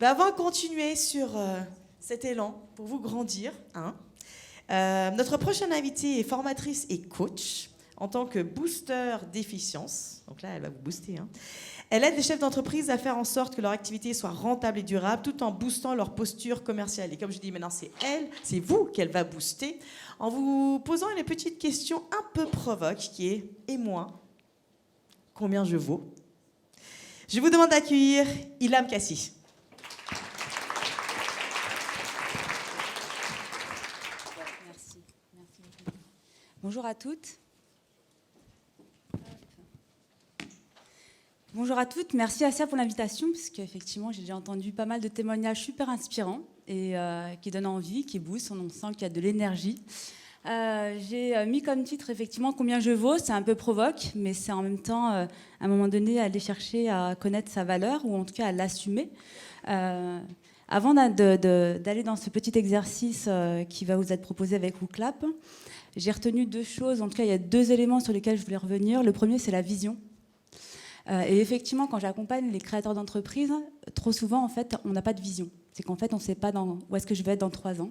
Avant de continuer sur cet élan pour vous grandir, notre prochaine invitée est formatrice et coach en tant que booster d'efficience. Donc là, elle va vous booster. Elle aide les chefs d'entreprise à faire en sorte que leur activité soit rentable et durable tout en boostant leur posture commerciale. Et comme je dis maintenant, c'est vous qu'elle va booster en vous posant une petite question un peu provoque qui est « Et moi, combien je vaux ?» Je vous demande d'accueillir Ilham Kassi. Merci. Bonjour à toutes. Bonjour à toutes, merci Assia pour l'invitation, puisque effectivement j'ai déjà entendu pas mal de témoignages super inspirants et qui donnent envie, qui boostent, on sent qu'il y a de l'énergie. J'ai mis comme titre effectivement combien je vaux, c'est un peu provoque, mais c'est en même temps à un moment donné aller chercher à connaître sa valeur ou en tout cas à l'assumer. Avant d'aller dans ce petit exercice qui va vous être proposé avec WooClap, j'ai retenu deux choses, en tout cas il y a deux éléments sur lesquels je voulais revenir. Le premier c'est la vision. Et effectivement, quand j'accompagne les créateurs d'entreprises, trop souvent, en fait, on n'a pas de vision. C'est qu'en fait, on ne sait pas où est-ce que je vais être dans 3 ans.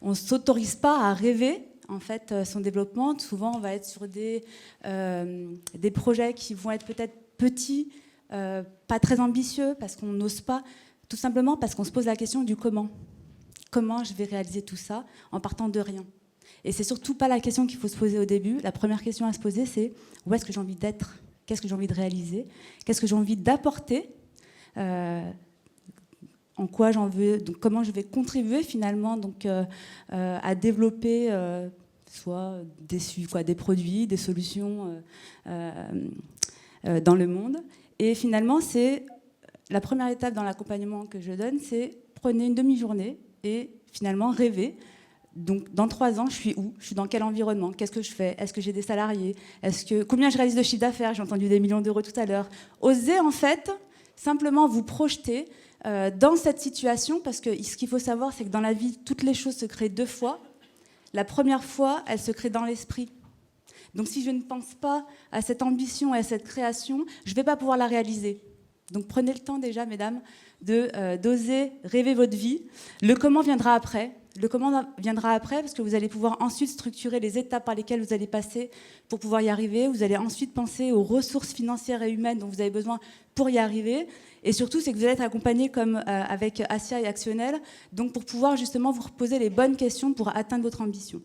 On ne s'autorise pas à rêver, en fait, son développement. Souvent, on va être sur des projets qui vont être peut-être petits, pas très ambitieux, parce qu'on n'ose pas, tout simplement parce qu'on se pose la question du comment. Comment je vais réaliser tout ça en partant de rien? Et c'est surtout pas la question qu'il faut se poser au début. La première question à se poser, c'est où est-ce que j'ai envie d'être? Qu'est-ce que j'ai envie de réaliser? Qu'est-ce que j'ai envie d'apporter? En quoi j'en veux? Donc, comment je vais contribuer finalement à développer soit des produits, des solutions dans le monde. Et finalement, c'est la première étape dans l'accompagnement que je donne, c'est prenez une demi-journée et finalement rêvez. Donc, dans 3 ans, je suis où? Je suis dans quel environnement? Qu'est-ce que je fais? Est-ce que j'ai des salariés? Combien je réalise de chiffre d'affaires? J'ai entendu des millions d'euros tout à l'heure. Osez, en fait, simplement vous projeter dans cette situation, parce que ce qu'il faut savoir, c'est que dans la vie, toutes les choses se créent 2 fois. La première fois, elle se crée dans l'esprit. Donc, si je ne pense pas à cette ambition et à cette création, je ne vais pas pouvoir la réaliser. Donc, prenez le temps déjà, mesdames, d'oser rêver votre vie. Le comment viendra après. Le comment viendra après parce que vous allez pouvoir ensuite structurer les étapes par lesquelles vous allez passer pour pouvoir y arriver. Vous allez ensuite penser aux ressources financières et humaines dont vous avez besoin pour y arriver. Et surtout, c'est que vous allez être accompagné comme avec Assia et Actionnel, donc pour pouvoir justement vous poser les bonnes questions pour atteindre votre ambition.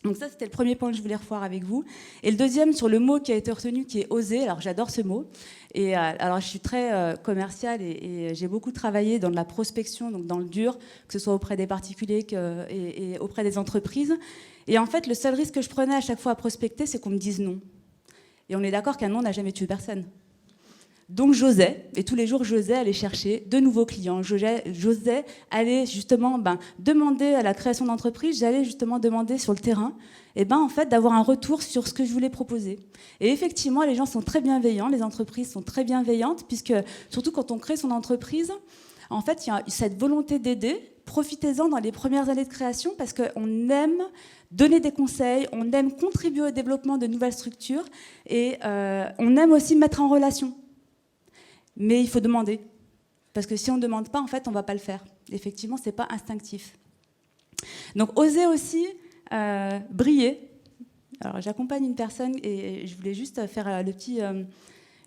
Donc ça, c'était le premier point que je voulais revoir avec vous. Et le deuxième, sur le mot qui a été retenu, qui est « oser ». Alors, j'adore ce mot. Et alors, je suis très commerciale et j'ai beaucoup travaillé dans de la prospection, donc dans le dur, que ce soit auprès des particuliers et auprès des entreprises. Et en fait, le seul risque que je prenais à chaque fois à prospecter, c'est qu'on me dise non. Et on est d'accord qu'un non n'a jamais tué personne. Donc j'osais, et tous les jours j'osais aller chercher de nouveaux clients, j'osais aller justement demander à la création d'entreprise, j'allais justement demander sur le terrain en fait, d'avoir un retour sur ce que je voulais proposer. Et effectivement, les gens sont très bienveillants, les entreprises sont très bienveillantes, puisque surtout quand on crée son entreprise, en fait, il y a cette volonté d'aider. Profitez-en dans les premières années de création parce qu'on aime donner des conseils, on aime contribuer au développement de nouvelles structures et on aime aussi mettre en relation. Mais il faut demander. Parce que si on ne demande pas, en fait, on ne va pas le faire. Effectivement, ce n'est pas instinctif. Donc, oser aussi briller. Alors, j'accompagne une personne et je voulais juste faire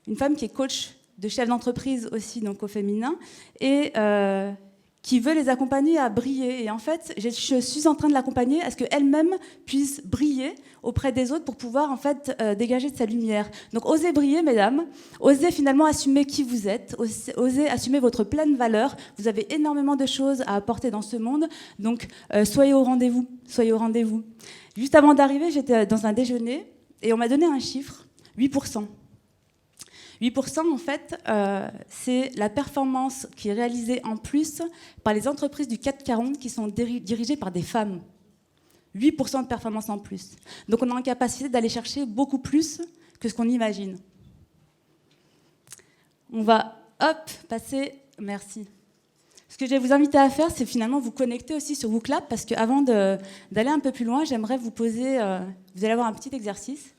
une femme qui est coach de chef d'entreprise aussi, donc au féminin, et qui veut les accompagner à briller. Et en fait, je suis en train de l'accompagner à ce qu'elle-même puisse briller auprès des autres pour pouvoir en fait dégager de sa lumière. Donc osez briller, mesdames, osez finalement assumer qui vous êtes, osez assumer votre pleine valeur. Vous avez énormément de choses à apporter dans ce monde, donc soyez au rendez-vous, soyez au rendez-vous. Juste avant d'arriver, j'étais dans un déjeuner et on m'a donné un chiffre, 8%. 8%, en fait, c'est la performance qui est réalisée en plus par les entreprises du CAC 40 qui sont dirigées par des femmes. 8% de performance en plus. Donc on est en capacité d'aller chercher beaucoup plus que ce qu'on imagine. On va, passer... Merci. Ce que je vais vous inviter à faire, c'est finalement vous connecter aussi sur WooClap, parce qu'avant d'aller un peu plus loin, j'aimerais vous poser... vous allez avoir un petit exercice.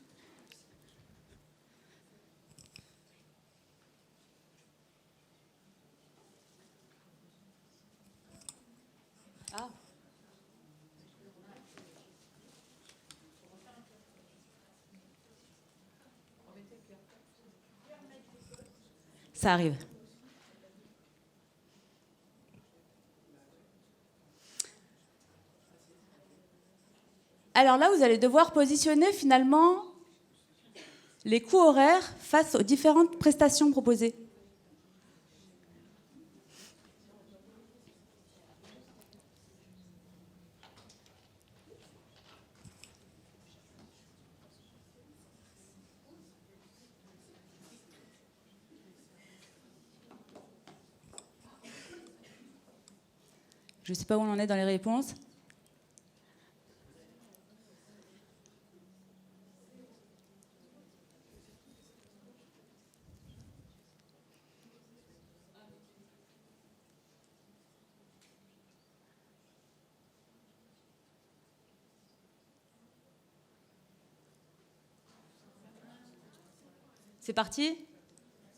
Ça arrive. Alors là, vous allez devoir positionner finalement les coûts horaires face aux différentes prestations proposées. Je ne sais pas où on en est dans les réponses. C'est parti ?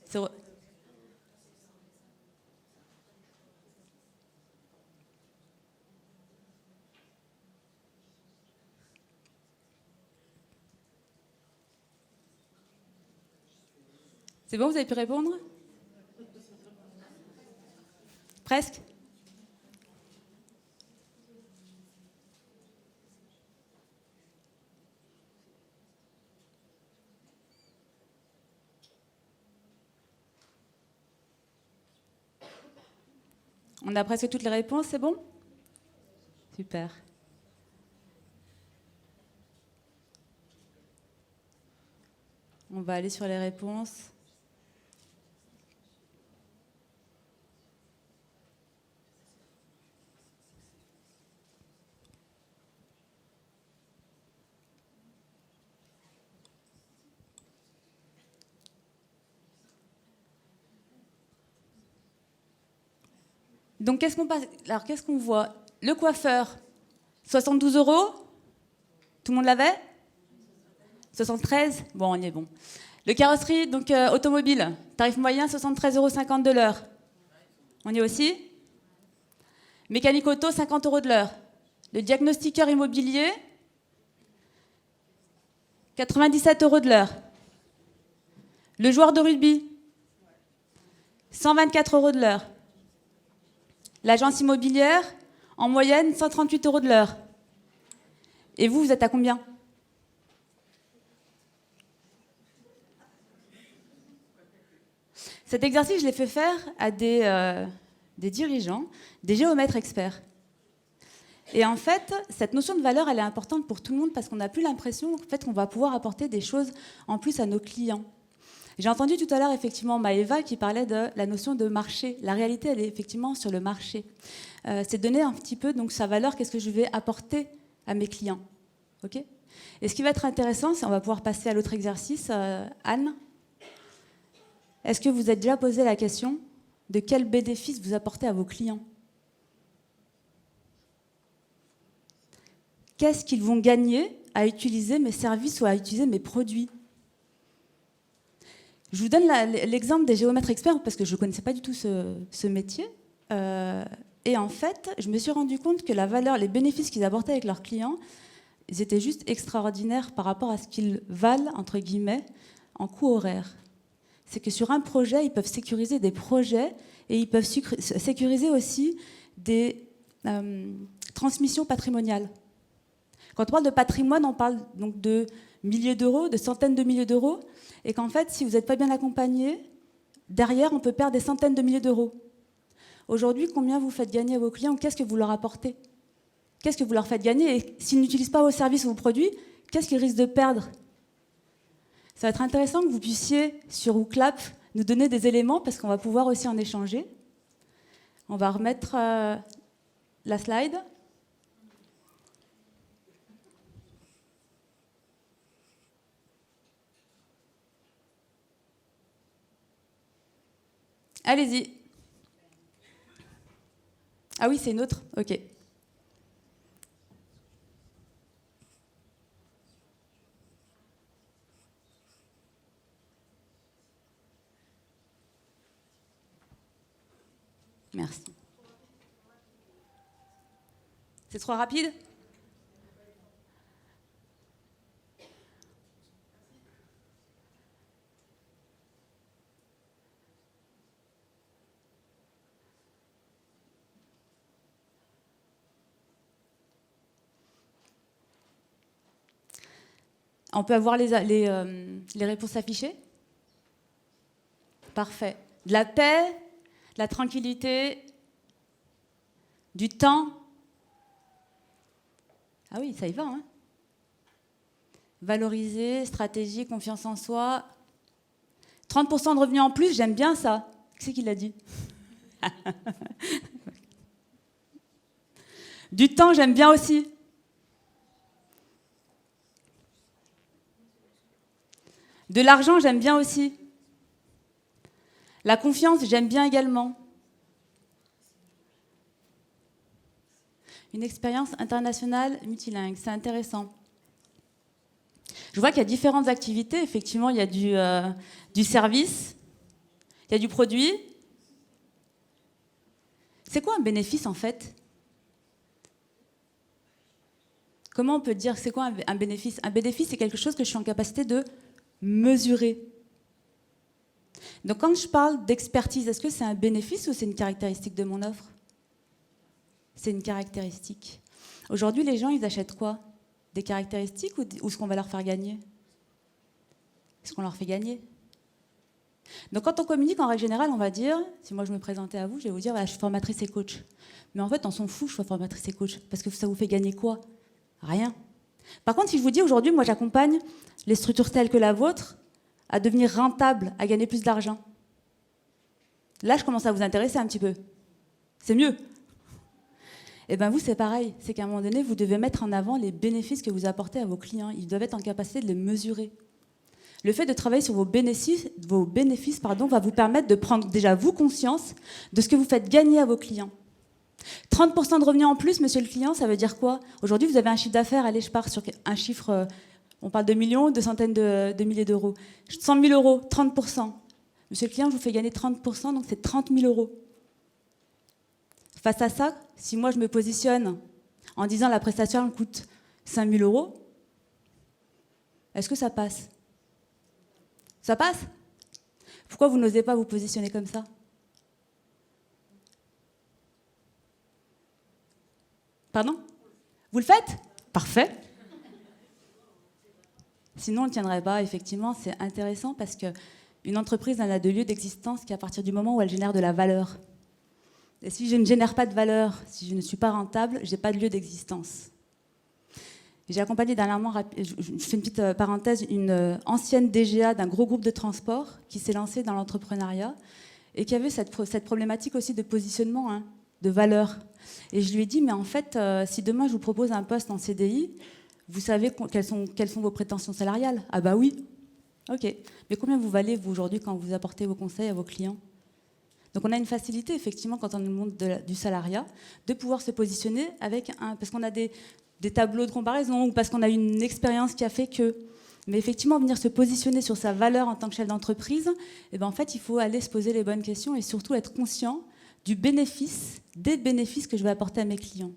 C'est bon, vous avez pu répondre ? Presque ? On a presque toutes les réponses, c'est bon ? Super. On va aller sur les réponses. Donc, qu'est-ce qu'on voit ? Le coiffeur, 72 €. Tout le monde l'avait ? 73 ? Bon, on y est bon. Le carrosserie, donc automobile, tarif moyen, 73,50 € de l'heure. On y est aussi ? Mécanique auto, 50 € de l'heure. Le diagnostiqueur immobilier, 97 € de l'heure. Le joueur de rugby, 124 € de l'heure. L'agence immobilière, en moyenne, 138 € de l'heure. Et vous, vous êtes à combien ? Cet exercice, je l'ai fait faire à des dirigeants, des géomètres experts. Et en fait, cette notion de valeur, elle est importante pour tout le monde parce qu'on n'a plus l'impression en fait, qu'on va pouvoir apporter des choses en plus à nos clients. J'ai entendu tout à l'heure effectivement Maëva qui parlait de la notion de marché. La réalité, elle est effectivement sur le marché. C'est donner un petit peu donc sa valeur, qu'est-ce que je vais apporter à mes clients. Okay ? Et ce qui va être intéressant, c'est on va pouvoir passer à l'autre exercice. Anne, est-ce que vous êtes déjà posé la question de quel bénéfice vous apportez à vos clients ? Qu'est-ce qu'ils vont gagner à utiliser mes services ou à utiliser mes produits ? Je vous donne l'exemple des géomètres experts parce que je ne connaissais pas du tout ce métier. Et en fait, je me suis rendu compte que la valeur, les bénéfices qu'ils apportaient avec leurs clients, ils étaient juste extraordinaires par rapport à ce qu'ils valent, entre guillemets, en coût horaire. C'est que sur un projet, ils peuvent sécuriser des projets et ils peuvent sécuriser aussi des transmissions patrimoniales. Quand on parle de patrimoine, on parle donc de milliers d'euros, de centaines de milliers d'euros, et qu'en fait, si vous n'êtes pas bien accompagné, derrière, on peut perdre des centaines de milliers d'euros. Aujourd'hui, combien vous faites gagner à vos clients ? Qu'est-ce que vous leur apportez ? Qu'est-ce que vous leur faites gagner ? Et s'ils n'utilisent pas vos services ou vos produits, qu'est-ce qu'ils risquent de perdre ? Ça va être intéressant que vous puissiez, sur Wooklap, nous donner des éléments, parce qu'on va pouvoir aussi en échanger. On va remettre la slide. Allez-y. Ah oui, c'est une autre ? Ok. Merci. C'est trop rapide ? On peut avoir les réponses affichées? Parfait. De la paix, de la tranquillité, du temps. Ah oui, ça y va, hein? Valoriser, stratégie, confiance en soi. 30% de revenus en plus, j'aime bien ça. Qui c'est qui l'a dit? Du temps, j'aime bien aussi. De l'argent, j'aime bien aussi. La confiance, j'aime bien également. Une expérience internationale multilingue, c'est intéressant. Je vois qu'il y a différentes activités. Effectivement, il y a du service, il y a du produit. C'est quoi un bénéfice, en fait? Comment on peut dire c'est quoi un bénéfice? Un bénéfice, c'est quelque chose que je suis en capacité de mesurer. Donc quand je parle d'expertise, est-ce que c'est un bénéfice ou c'est une caractéristique de mon offre? C'est une caractéristique. Aujourd'hui, les gens, ils achètent quoi? Des caractéristiques ou ce qu'on va leur faire gagner? Ce qu'on leur fait gagner. Donc quand on communique, en règle générale, on va dire, si moi je me présentais à vous, je vais vous dire, voilà, je suis formatrice et coach. Mais en fait, on s'en fout, je sois formatrice et coach, parce que ça vous fait gagner quoi? Rien. Par contre, si je vous dis aujourd'hui, moi j'accompagne les structures telles que la vôtre à devenir rentables, à gagner plus d'argent. Là, je commence à vous intéresser un petit peu. C'est mieux. Et bien vous, c'est pareil. C'est qu'à un moment donné, vous devez mettre en avant les bénéfices que vous apportez à vos clients. Ils doivent être en capacité de les mesurer. Le fait de travailler sur vos bénéfices va vous permettre de prendre déjà vous conscience de ce que vous faites gagner à vos clients. 30% de revenus en plus, monsieur le client, ça veut dire quoi? Aujourd'hui, vous avez un chiffre d'affaires, allez, je pars sur un chiffre, on parle de millions, de centaines de milliers d'euros. 100 000 euros, 30%. Monsieur le client, je vous fais gagner 30%, donc c'est 30 000 euros. Face à ça, si moi je me positionne en disant la prestation elle coûte 5 000 euros, est-ce que ça passe? Ça passe? Pourquoi vous n'osez pas vous positionner comme ça? Pardon? Vous le faites? Parfait. Sinon, on ne tiendrait pas. Effectivement, c'est intéressant parce qu'une entreprise n'a de lieu d'existence qu'à partir du moment où elle génère de la valeur. Et si je ne génère pas de valeur, si je ne suis pas rentable, je n'ai pas de lieu d'existence. J'ai accompagné dernièrement, je fais une petite parenthèse, une ancienne DGA d'un gros groupe de transport qui s'est lancée dans l'entrepreneuriat et qui avait cette problématique aussi de positionnement, hein, de valeur. Et je lui ai dit, mais en fait, si demain je vous propose un poste en CDI, vous savez quelles sont vos prétentions salariales? Ah bah oui. Ok. Mais combien vous valez, vous, aujourd'hui, quand vous apportez vos conseils à vos clients? Donc on a une facilité, effectivement, quand on est dans le monde du salariat, de pouvoir se positionner avec parce qu'on a des tableaux de comparaison ou parce qu'on a une expérience qui a fait que... Mais effectivement, venir se positionner sur sa valeur en tant que chef d'entreprise, eh ben, en fait, il faut aller se poser les bonnes questions et surtout être conscient des bénéfices que je vais apporter à mes clients.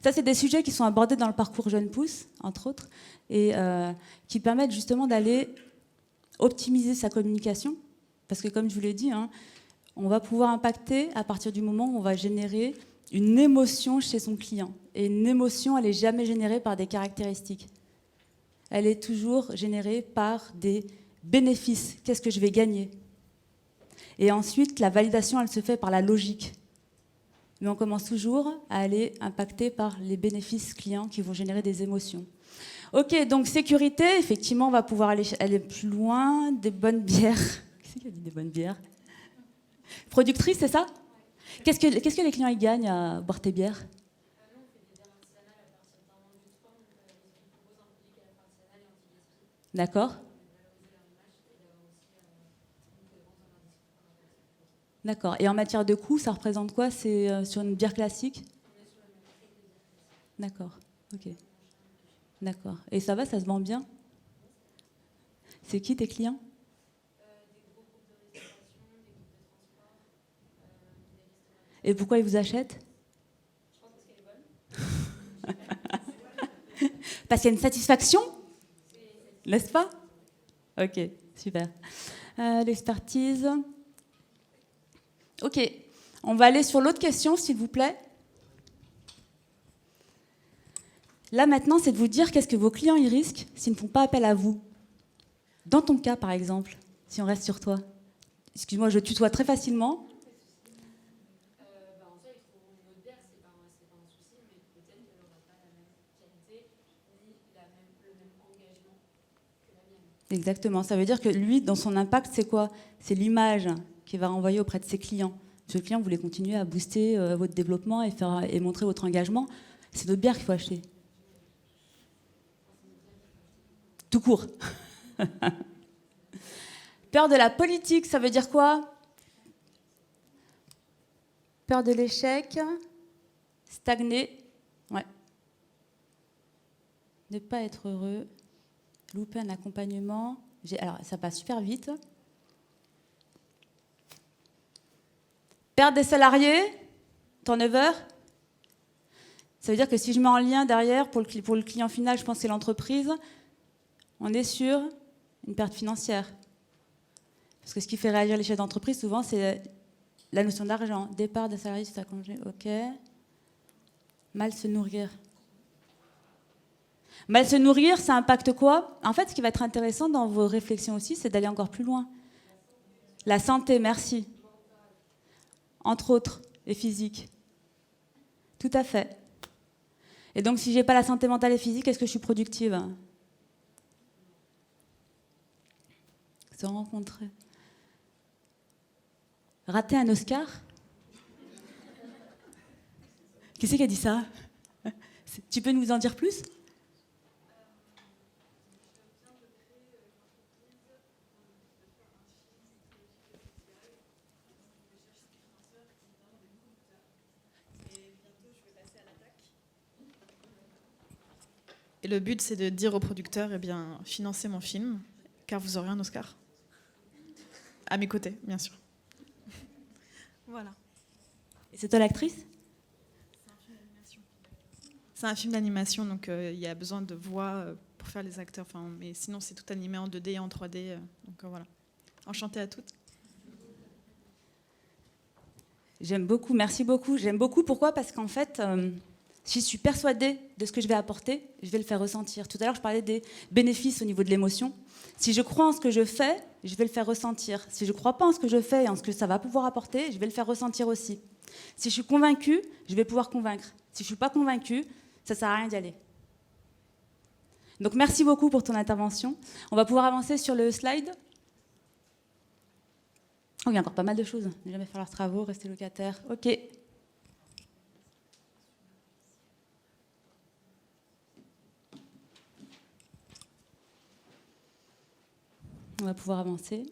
Ça, c'est des sujets qui sont abordés dans le parcours Jeune Pousse, entre autres, et qui permettent justement d'aller optimiser sa communication. Parce que, comme je vous l'ai dit, hein, on va pouvoir impacter à partir du moment où on va générer une émotion chez son client. Et une émotion, elle n'est jamais générée par des caractéristiques. Elle est toujours générée par des bénéfices. Qu'est-ce que je vais gagner? Et ensuite, la validation, elle se fait par la logique. Mais on commence toujours à aller impacter par les bénéfices clients qui vont générer des émotions. Ok, donc sécurité, effectivement, on va pouvoir aller plus loin. Des bonnes bières. Qui a dit des bonnes bières? Productrice, c'est ça? Qu'est-ce que les clients y gagnent à boire tes bières? D'accord. D'accord. Et en matière de coût, ça représente quoi? C'est sur une bière classique? D'accord. Ok. D'accord. Et ça va, ça se vend bien? C'est qui tes clients? Et pourquoi ils vous achètent? Parce qu'il y a une satisfaction? N'est-ce pas? Ok, super. L'expertise. Ok, on va aller sur l'autre question, s'il vous plaît. Là, maintenant, c'est de vous dire qu'est-ce que vos clients y risquent s'ils ne font pas appel à vous. Dans ton cas, par exemple, si on reste sur toi. Excuse-moi, je tutoie très facilement. En soi, il faut une autre bière, c'est pas un souci, mais peut-être qu'elle n'aura pas la même qualité ni le même engagement que la mienne. Exactement. Ça veut dire que lui, dans son impact, c'est quoi? C'est l'image qu'il va renvoyer auprès de ses clients. Si le client voulait continuer à booster votre développement et montrer votre engagement, c'est d'autres bières qu'il faut acheter. Tout court. Peur de la politique, ça veut dire quoi? Peur de l'échec, stagner, ouais. Ne pas être heureux, louper un accompagnement. Alors, ça passe super vite. Perdre des salariés, turnover. Ça veut dire que si je mets en lien derrière, pour le client final, je pense que c'est l'entreprise, on est sur une perte financière. Parce que ce qui fait réagir les chefs d'entreprise, souvent, c'est la notion d'argent. Départ des salariés, c'est à congé, ok. Mal se nourrir. Mal se nourrir, ça impacte quoi? En fait, ce qui va être intéressant dans vos réflexions aussi, c'est d'aller encore plus loin. La santé, merci. Entre autres, et physique. Tout à fait. Et donc, si je n'ai pas la santé mentale et physique, est-ce que je suis productive? Se rencontrer. Rater un Oscar? Qui c'est qui a dit ça? Tu peux nous en dire plus? Et le but, c'est de dire aux producteurs, eh bien, financez mon film, car vous aurez un Oscar. À mes côtés, bien sûr. Voilà. Et c'est toi l'actrice? C'est un film d'animation, donc il y a besoin de voix pour faire les acteurs. Mais sinon, c'est tout animé en 2D et en 3D. Donc voilà. Enchantée à toutes. J'aime beaucoup, merci beaucoup. J'aime beaucoup, pourquoi? Parce qu'en fait, si je suis persuadée de ce que je vais apporter, je vais le faire ressentir. Tout à l'heure, je parlais des bénéfices au niveau de l'émotion. Si je crois en ce que je fais, je vais le faire ressentir. Si je ne crois pas en ce que je fais et en ce que ça va pouvoir apporter, je vais le faire ressentir aussi. Si je suis convaincue, je vais pouvoir convaincre. Si je ne suis pas convaincue, ça ne sert à rien d'y aller. Donc merci beaucoup pour ton intervention. On va pouvoir avancer sur le slide. Oh, il y a encore pas mal de choses. Ne jamais faire leurs travaux, rester locataire. Ok. On va pouvoir avancer.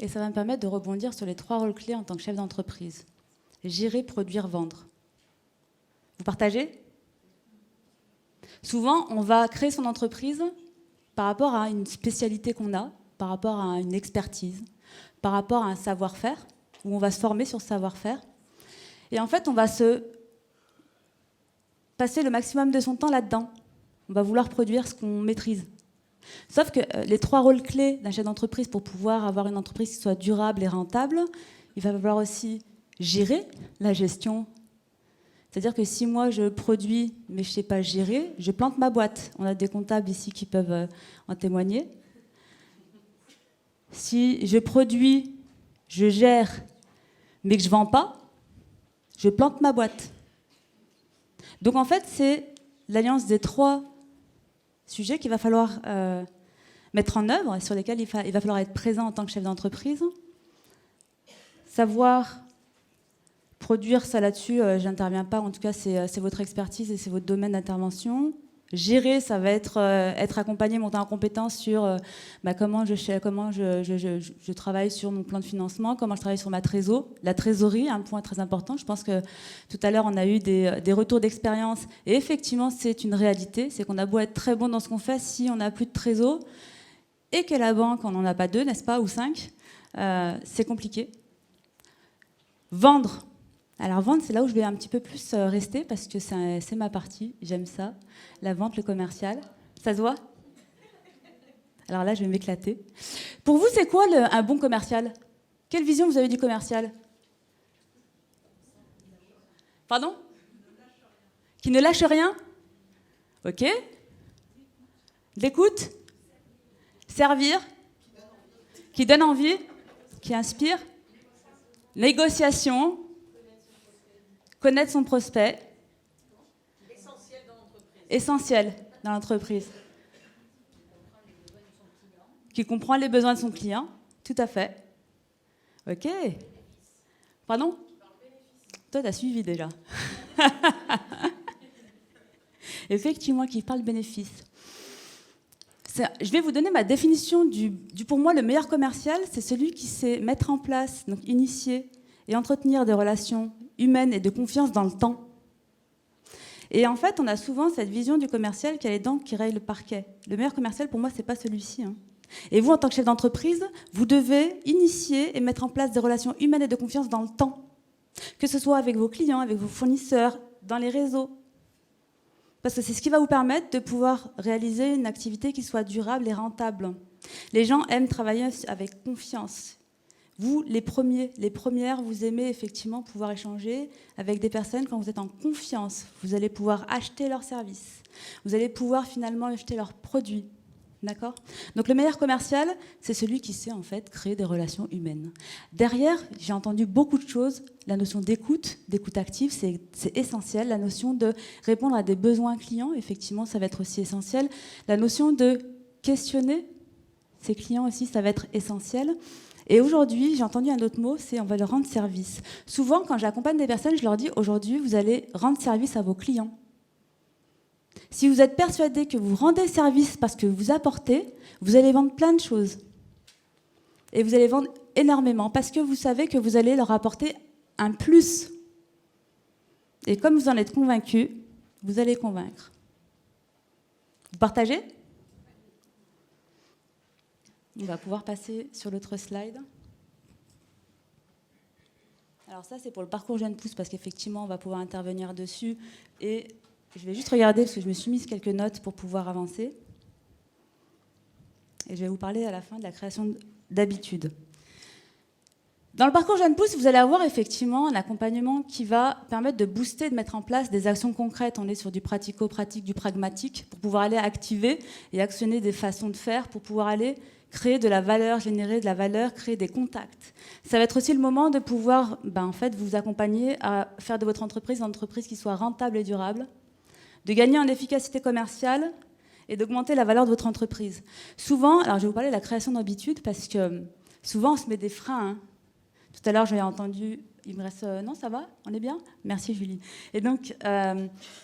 Et ça va me permettre de rebondir sur les 3 rôles clés en tant que chef d'entreprise. Gérer, produire, vendre. Vous partagez? Souvent, on va créer son entreprise par rapport à une spécialité qu'on a, par rapport à une expertise, par rapport à un savoir-faire, où on va se former sur ce savoir-faire. Et en fait, on va se passer le maximum de son temps là-dedans. On va vouloir produire ce qu'on maîtrise. Sauf que les 3 rôles clés d'un chef d'entreprise pour pouvoir avoir une entreprise qui soit durable et rentable, il va falloir aussi gérer la gestion. C'est-à-dire que si moi je produis mais je ne sais pas gérer, je plante ma boîte. On a des comptables ici qui peuvent en témoigner. Si je produis, je gère, mais que je ne vends pas, je plante ma boîte. Donc en fait, c'est l'alliance des 3 sujets qu'il va falloir mettre en œuvre et sur lesquels il va falloir être présent en tant que chef d'entreprise. Savoir produire, ça là-dessus, je n'interviens pas, en tout cas c'est votre expertise et c'est votre domaine d'intervention. Gérer, ça va être accompagné, monter en compétence sur comment je travaille sur mon plan de financement, comment je travaille sur ma trésor. La trésorerie, un point très important. Je pense que tout à l'heure, on a eu des retours d'expérience. Et effectivement, c'est une réalité. C'est qu'on a beau être très bon dans ce qu'on fait, si on n'a plus de trésor, et que la banque, on n'en a pas 2, n'est-ce pas, ou 5, c'est compliqué. Vendre. Alors vendre, c'est là où je vais un petit peu plus rester parce que c'est ma partie, j'aime ça. La vente, le commercial. Ça se voit? Alors là, je vais m'éclater. Pour vous, c'est quoi un bon commercial? Quelle vision vous avez du commercial? Pardon? Qui ne lâche rien? Ok. D'écoute? Servir? Qui donne envie? Qui inspire? Négociation? Connaître son prospect? Essentiel dans l'entreprise. Qui comprend les besoins de son client? Tout à fait. Ok. Pardon? Toi, tu as suivi déjà. Effectivement, qui parle bénéfice. Je vais vous donner ma définition pour moi, le meilleur commercial, c'est celui qui sait mettre en place, donc initier et entretenir des relations humaines et de confiance dans le temps. Et en fait, on a souvent cette vision du commercial qui a les dents qui rayent le parquet. Le meilleur commercial, pour moi, c'est pas celui-ci. Et vous, en tant que chef d'entreprise, vous devez initier et mettre en place des relations humaines et de confiance dans le temps. Que ce soit avec vos clients, avec vos fournisseurs, dans les réseaux. Parce que c'est ce qui va vous permettre de pouvoir réaliser une activité qui soit durable et rentable. Les gens aiment travailler avec confiance. Vous, les premiers, les premières, vous aimez effectivement pouvoir échanger avec des personnes quand vous êtes en confiance. Vous allez pouvoir acheter leurs services. Vous allez pouvoir finalement acheter leurs produits. D'accord ? Donc le meilleur commercial, c'est celui qui sait en fait créer des relations humaines. Derrière, j'ai entendu beaucoup de choses. La notion d'écoute active, c'est essentiel. La notion de répondre à des besoins clients, effectivement, ça va être aussi essentiel. La notion de questionner ses clients aussi, ça va être essentiel. Et aujourd'hui, j'ai entendu un autre mot, c'est on va leur rendre service. Souvent, quand j'accompagne des personnes, je leur dis aujourd'hui, vous allez rendre service à vos clients. Si vous êtes persuadé que vous rendez service parce que vous apportez, vous allez vendre plein de choses. Et vous allez vendre énormément parce que vous savez que vous allez leur apporter un plus. Et comme vous en êtes convaincu, vous allez convaincre. Vous partagez ? On va pouvoir passer sur l'autre slide. Alors ça, c'est pour le parcours Jeune Pousse parce qu'effectivement, on va pouvoir intervenir dessus. Et je vais juste regarder parce que je me suis mise quelques notes pour pouvoir avancer. Et je vais vous parler à la fin de la création d'habitudes. Dans le parcours Jeune Pousse, vous allez avoir effectivement un accompagnement qui va permettre de booster, de mettre en place des actions concrètes. On est sur du pratico-pratique, du pragmatique, pour pouvoir aller activer et actionner des façons de faire, pour pouvoir aller créer de la valeur, générer de la valeur, créer des contacts. Ça va être aussi le moment de pouvoir en fait, vous accompagner à faire de votre entreprise une entreprise qui soit rentable et durable, de gagner en efficacité commerciale et d'augmenter la valeur de votre entreprise. Souvent, alors je vais vous parler de la création d'habitudes parce que souvent on se met des freins. Tout à l'heure, j'ai entendu, il me reste... non, ça va? On est bien? Merci, Julie. Et donc,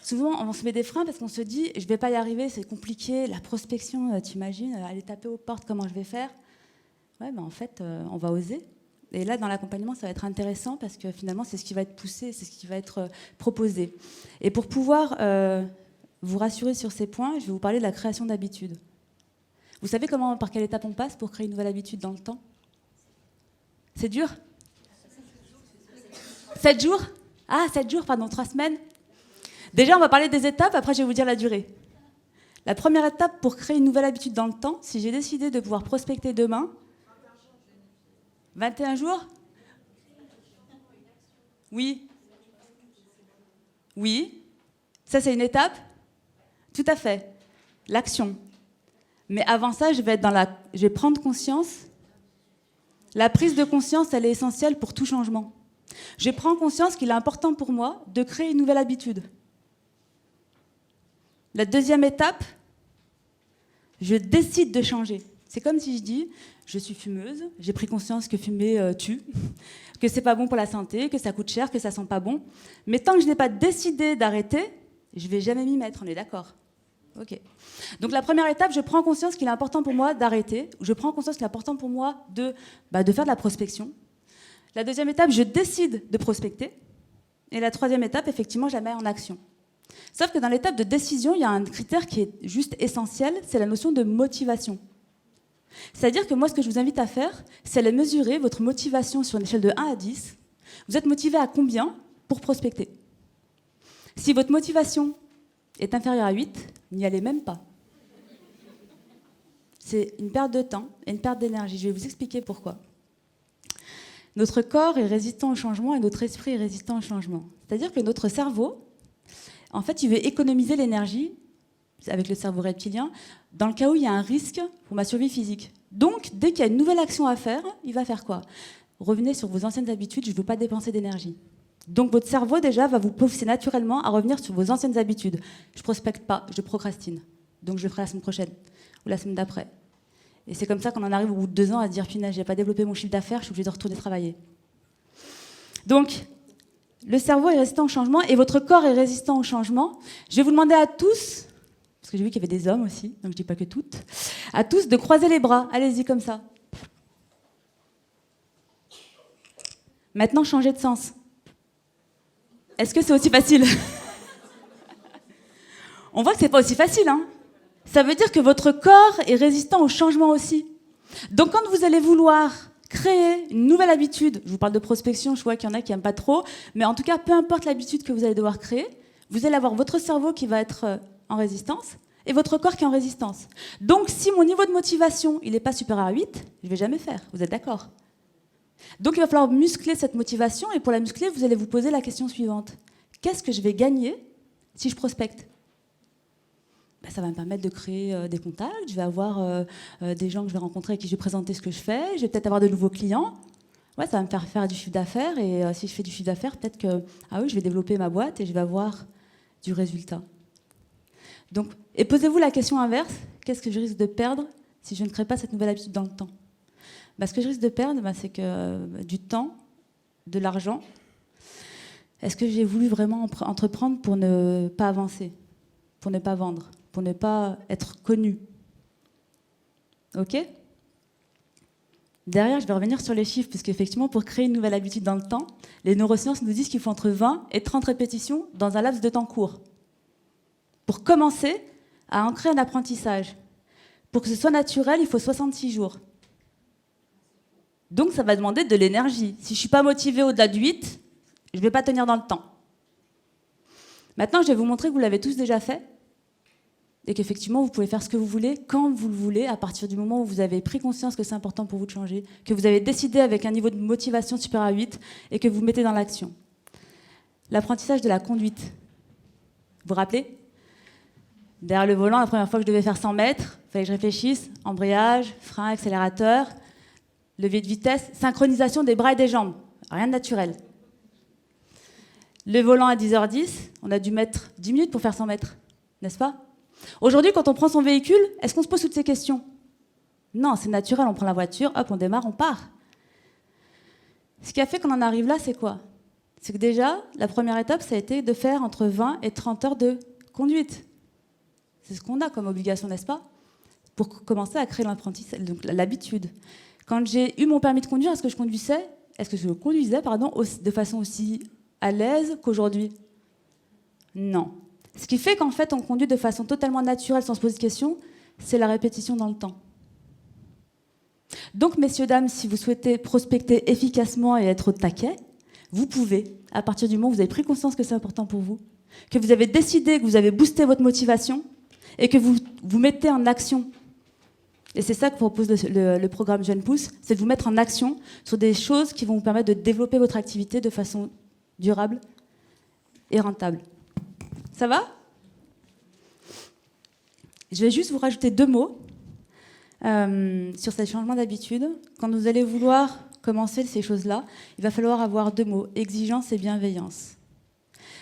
souvent, on se met des freins parce qu'on se dit, je ne vais pas y arriver, c'est compliqué, la prospection, t'imagines, aller taper aux portes, comment je vais faire? Ouais, en fait, on va oser. Et là, dans l'accompagnement, ça va être intéressant parce que finalement, c'est ce qui va être poussé, c'est ce qui va être proposé. Et pour pouvoir vous rassurer sur ces points, je vais vous parler de la création d'habitudes. Vous savez par quelle étape on passe pour créer une nouvelle habitude dans le temps? C'est dur? 7 jours? Ah, 7 jours, pardon, 3 semaines. Déjà, on va parler des étapes, après je vais vous dire la durée. La première étape pour créer une nouvelle habitude dans le temps, si j'ai décidé de pouvoir prospecter demain, 21 jours? Oui. Oui. Ça, c'est une étape? Tout à fait. L'action. Mais avant ça, je vais prendre conscience. La prise de conscience, elle est essentielle pour tout changement. Je prends conscience qu'il est important pour moi de créer une nouvelle habitude. La deuxième étape, je décide de changer. C'est comme si je dis, je suis fumeuse, j'ai pris conscience que fumer tue, que c'est pas bon pour la santé, que ça coûte cher, que ça sent pas bon. Mais tant que je n'ai pas décidé d'arrêter, je vais jamais m'y mettre, on est d'accord? Ok. Donc la première étape, je prends conscience qu'il est important pour moi d'arrêter. Je prends conscience qu'il est important pour moi de faire de la prospection. La deuxième étape, je décide de prospecter. Et la troisième étape, effectivement, je la mets en action. Sauf que dans l'étape de décision, il y a un critère qui est juste essentiel, c'est la notion de motivation. C'est-à-dire que moi, ce que je vous invite à faire, c'est aller mesurer votre motivation sur une échelle de 1 à 10. Vous êtes motivé à combien pour prospecter? Si votre motivation est inférieure à 8, n'y allez même pas. C'est une perte de temps et une perte d'énergie. Je vais vous expliquer pourquoi. Notre corps est résistant au changement et notre esprit est résistant au changement. C'est-à-dire que notre cerveau, En fait, il veut économiser l'énergie avec le cerveau reptilien dans le cas où il y a un risque pour ma survie physique. Donc, dès qu'il y a une nouvelle action à faire, il va faire quoi? Revenez sur vos anciennes habitudes, je ne veux pas dépenser d'énergie. Donc, votre cerveau, déjà, va vous pousser naturellement à revenir sur vos anciennes habitudes. Je ne prospecte pas, je procrastine. Donc, je le ferai la semaine prochaine ou la semaine d'après. Et c'est comme ça qu'on en arrive au bout de 2 ans à dire, punaise, je n'ai pas développé mon chiffre d'affaires, je suis obligée de retourner travailler. Donc, le cerveau est résistant au changement et votre corps est résistant au changement. Je vais vous demander à tous, parce que j'ai vu qu'il y avait des hommes aussi, donc je ne dis pas que toutes, à tous de croiser les bras. Allez-y comme ça. Maintenant, changez de sens. Est-ce que c'est aussi facile? On voit que ce n'est pas aussi facile, hein. Ça veut dire que votre corps est résistant au changement aussi. Donc quand vous allez vouloir créer une nouvelle habitude, je vous parle de prospection, je vois qu'il y en a qui n'aiment pas trop, mais en tout cas, peu importe l'habitude que vous allez devoir créer, vous allez avoir votre cerveau qui va être en résistance et votre corps qui est en résistance. Donc si mon niveau de motivation il n'est pas supérieur à 8, je ne vais jamais faire, vous êtes d'accord? Donc il va falloir muscler cette motivation et pour la muscler, vous allez vous poser la question suivante. Qu'est-ce que je vais gagner si je prospecte? Ça va me permettre de créer des contacts, je vais avoir des gens que je vais rencontrer à qui je vais présenter ce que je fais, je vais peut-être avoir de nouveaux clients. Ouais, ça va me faire faire du chiffre d'affaires et si je fais du chiffre d'affaires, peut-être que je vais développer ma boîte et je vais avoir du résultat. Donc, et posez-vous la question inverse, qu'est-ce que je risque de perdre si je ne crée pas cette nouvelle habitude dans le temps? Ce que je risque de perdre, c'est que du temps, de l'argent. Est-ce que j'ai voulu vraiment entreprendre pour ne pas avancer, pour ne pas vendre, pour ne pas être connu? Ok? Derrière, je vais revenir sur les chiffres, puisque effectivement, pour créer une nouvelle habitude dans le temps, les neurosciences nous disent qu'il faut entre 20 et 30 répétitions dans un laps de temps court. Pour commencer à ancrer un apprentissage. Pour que ce soit naturel, il faut 66 jours. Donc, ça va demander de l'énergie. Si je ne suis pas motivée au-delà de 8, je ne vais pas tenir dans le temps. Maintenant, je vais vous montrer que vous l'avez tous déjà fait et qu'effectivement, vous pouvez faire ce que vous voulez, quand vous le voulez, à partir du moment où vous avez pris conscience que c'est important pour vous de changer, que vous avez décidé avec un niveau de motivation supérieur à 8 et que vous mettez dans l'action. L'apprentissage de la conduite. Vous vous rappelez? Derrière le volant, la première fois que je devais faire 100 mètres, il fallait que je réfléchisse, embrayage, frein, accélérateur, levier de vitesse, synchronisation des bras et des jambes. Rien de naturel. Le volant à 10h10, on a dû mettre 10 minutes pour faire 100 mètres, n'est-ce pas? Aujourd'hui, quand on prend son véhicule, est-ce qu'on se pose toutes ces questions? Non, c'est naturel, on prend la voiture, hop, on démarre, on part. Ce qui a fait qu'on en arrive là, c'est quoi? C'est que déjà, la première étape, ça a été de faire entre 20 et 30 heures de conduite. C'est ce qu'on a comme obligation, n'est-ce pas? Pour commencer à créer l'apprentissage, donc l'habitude. Quand j'ai eu mon permis de conduire, est-ce que je conduisais de façon aussi à l'aise qu'aujourd'hui? Non. Ce qui fait qu'en fait, on conduit de façon totalement naturelle, sans se poser de questions, c'est la répétition dans le temps. Donc, messieurs, dames, si vous souhaitez prospecter efficacement et être au taquet, vous pouvez, à partir du moment où vous avez pris conscience que c'est important pour vous, que vous avez décidé, que vous avez boosté votre motivation et que vous vous mettez en action. Et c'est ça que propose le programme Jeune Pousse, c'est de vous mettre en action sur des choses qui vont vous permettre de développer votre activité de façon durable et rentable. Ça va? Je vais juste vous rajouter 2 mots sur ce changement d'habitude. Quand vous allez vouloir commencer ces choses-là, il va falloir avoir 2 mots, exigence et bienveillance.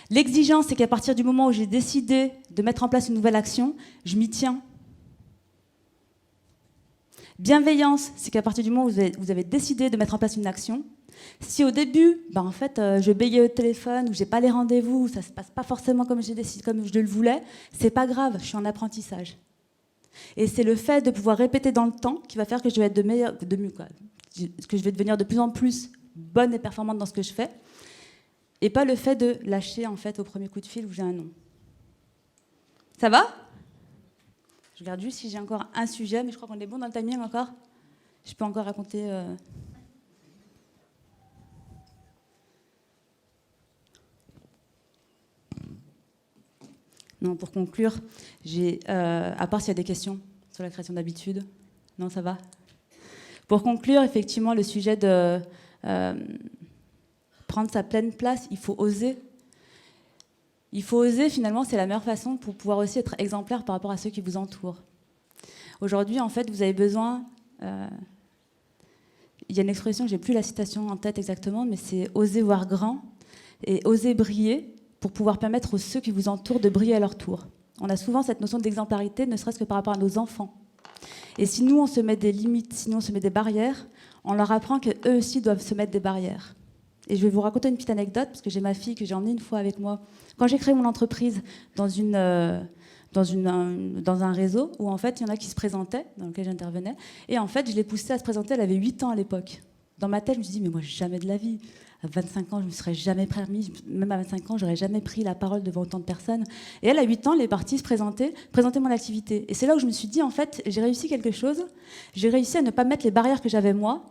L'exigence, c'est qu'à partir du moment où j'ai décidé de mettre en place une nouvelle action, je m'y tiens. Bienveillance, c'est qu'à partir du moment où vous avez décidé de mettre en place une action, si au début, je bégayais au téléphone ou j'ai pas les rendez-vous, ça se passe pas forcément comme je le voulais, c'est pas grave, je suis en apprentissage. Et c'est le fait de pouvoir répéter dans le temps qui va faire que je vais être que je vais devenir de plus en plus bonne et performante dans ce que je fais, et pas le fait de lâcher en fait au premier coup de fil où j'ai un non. Ça va? Je regarde juste si j'ai encore un sujet, mais je crois qu'on est bon dans le timing encore. Je peux encore raconter. Non, pour conclure, à part s'il y a des questions sur la création d'habitudes. Non, ça va? Pour conclure, effectivement, le sujet de prendre sa pleine place, il faut oser. Il faut oser, finalement, c'est la meilleure façon pour pouvoir aussi être exemplaire par rapport à ceux qui vous entourent. Aujourd'hui, en fait, vous avez besoin... il y a une expression, j'ai plus la citation en tête exactement, mais c'est oser voir grand et oser briller pour pouvoir permettre aux ceux qui vous entourent de briller à leur tour. On a souvent cette notion d'exemplarité, ne serait-ce que par rapport à nos enfants. Et si nous, on se met des limites, si nous, on se met des barrières, on leur apprend qu'eux aussi doivent se mettre des barrières. Et je vais vous raconter une petite anecdote, parce que j'ai ma fille que j'ai emmenée une fois avec moi. Quand j'ai créé mon entreprise dans un réseau où, en fait, il y en a qui se présentaient, dans lequel j'intervenais, et en fait, je l'ai poussée à se présenter, elle avait 8 ans à l'époque. Dans ma tête, je me suis dit, mais moi, jamais de la vie. À 25 ans, je ne me serais jamais permis, même à 25 ans, je n'aurais jamais pris la parole devant autant de personnes. Et elle, à 8 ans, elle est partie se présenter mon activité. Et c'est là où je me suis dit, en fait, j'ai réussi quelque chose. J'ai réussi à ne pas mettre les barrières que j'avais moi,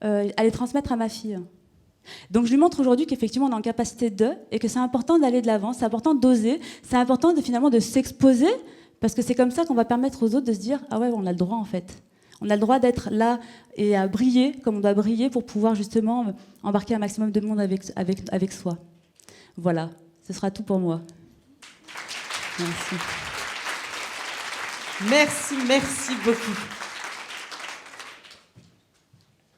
à les transmettre à ma fille. Donc je lui montre aujourd'hui qu'effectivement, on est en capacité et que c'est important d'aller de l'avant, c'est important d'oser, c'est important finalement de s'exposer, parce que c'est comme ça qu'on va permettre aux autres de se dire, ah ouais, on a le droit en fait. On a le droit d'être là et à briller comme on doit briller pour pouvoir justement embarquer un maximum de monde avec soi. Voilà, ce sera tout pour moi. Merci. Merci beaucoup.